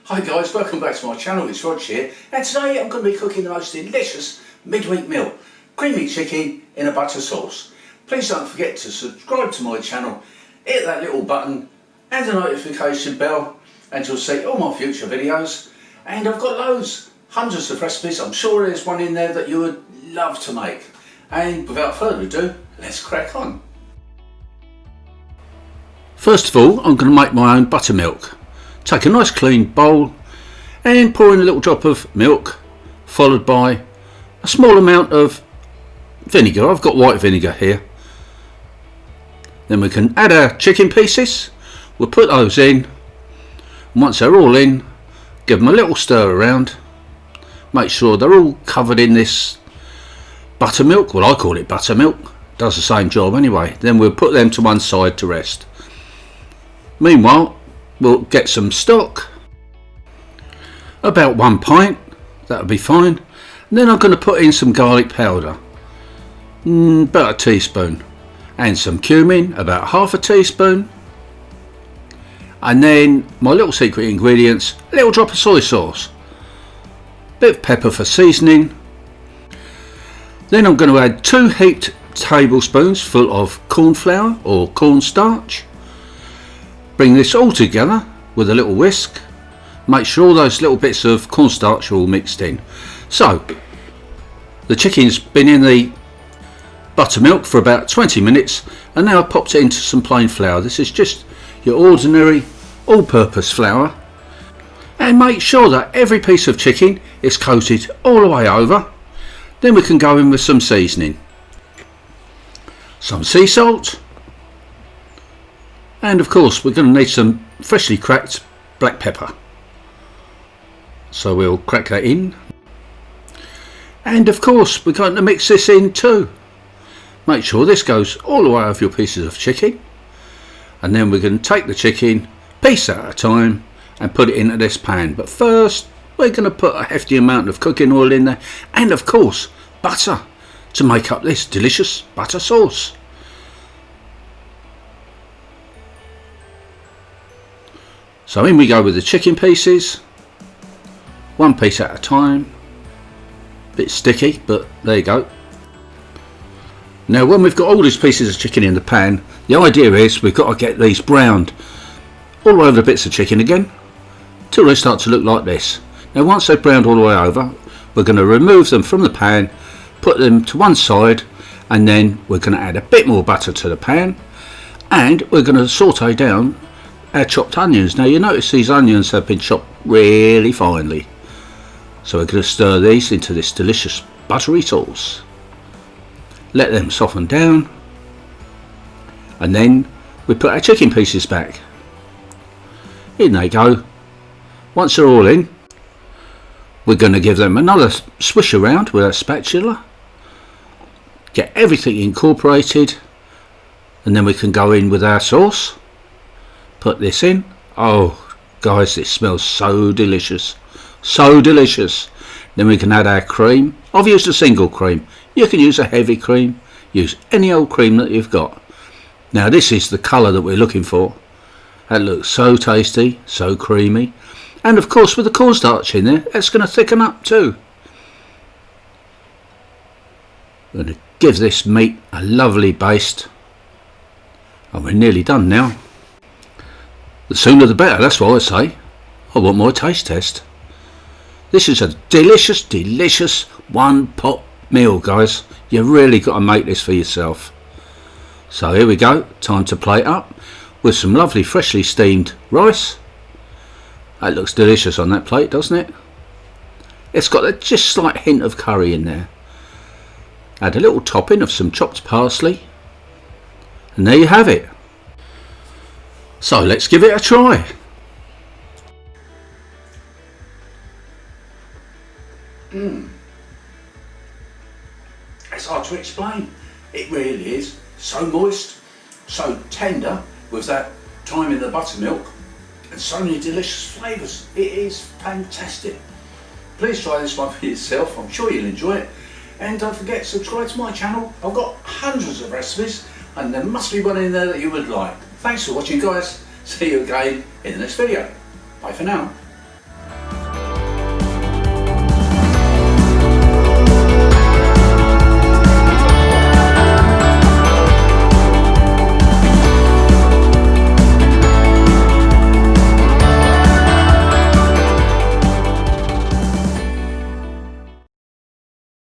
Hi guys, welcome back to my channel, it's Rog here, and today I'm going to be cooking the most delicious midweek meal, creamy chicken in a butter sauce. Please don't forget to subscribe to my channel, hit that little button and the notification bell, and you'll see all my future videos. And I've got loads, hundreds of recipes. I'm sure there's one in there that you would love to make. And without further ado, let's crack on. First of all, I'm going to make my own buttermilk. Take a nice clean bowl and pour in a little drop of milk, followed by a small amount of vinegar. I've got white vinegar here. Then we can add our chicken pieces. We'll put those in, and once they're all in, give them a little stir around. Make sure they're all covered in this buttermilk. Well, I call it buttermilk. Does the same job anyway. Then we'll put them to one side to rest. Meanwhile, we'll get some stock, about 1 pint, that'll be fine. And then I'm going to put in some garlic powder, about a teaspoon, and some cumin, about half a teaspoon. And then my little secret ingredients, a little drop of soy sauce, bit of pepper for seasoning. Then I'm going to add 2 heaped tablespoons full of corn flour or cornstarch. Bring this all together with a little whisk. Make sure all those little bits of cornstarch are all mixed in. So, the chicken's been in the buttermilk for about 20 minutes, and now I've popped it into some plain flour. This is just your ordinary all-purpose flour. And make sure that every piece of chicken is coated all the way over. Then we can go in with some seasoning. Some sea salt. And of course we're going to need some freshly cracked black pepper. So we'll crack that in. And of course we're going to mix this in too. Make sure this goes all the way over your pieces of chicken. And then we're going to take the chicken piece at a time and put it into this pan. But first we're going to put a hefty amount of cooking oil in there. And of course butter to make up this delicious butter sauce. So in we go with the chicken pieces, 1 piece at a time. Bit sticky, but there you go. Now when we've got all these pieces of chicken in the pan, the idea is we've got to get these browned all over the bits of chicken again, till they start to look like this. Now once they've browned all the way over, we're going to remove them from the pan, put them to one side, and then we're going to add a bit more butter to the pan, and we're going to saute down our chopped onions. Now you notice these onions have been chopped really finely. So we're going to stir these into this delicious buttery sauce. Let them soften down. And then we put our chicken pieces back. In they go. Once they're all in, we're going to give them another swish around with a spatula. Get everything incorporated. And then we can go in with our sauce. Put this in. Oh guys, this smells so delicious, so delicious. Then we can add our cream. I've used a single cream. You can use a heavy cream, use any old cream that you've got. Now this is the colour that we're looking for. That looks so tasty, so creamy, and of course with the cornstarch in there, that's going to thicken up too. I'm going to give this meat a lovely baste, and we're nearly done now. The sooner the better, that's what I say. I want my taste test. This is a delicious, delicious one-pot meal, guys. You've really got to make this for yourself. So here we go. Time to plate up with some lovely freshly steamed rice. That looks delicious on that plate, doesn't it? It's got a just slight hint of curry in there. Add a little topping of some chopped parsley. And there you have it. So let's give it a try. It's hard to explain. It really is. So moist, so tender with that thyme in the buttermilk, and so many delicious flavours. It is fantastic. Please try this one for yourself. I'm sure you'll enjoy it. And don't forget to subscribe to my channel. I've got hundreds of recipes, and there must be one in there that you would like. Thanks for watching, guys. See you again in the next video. Bye for now.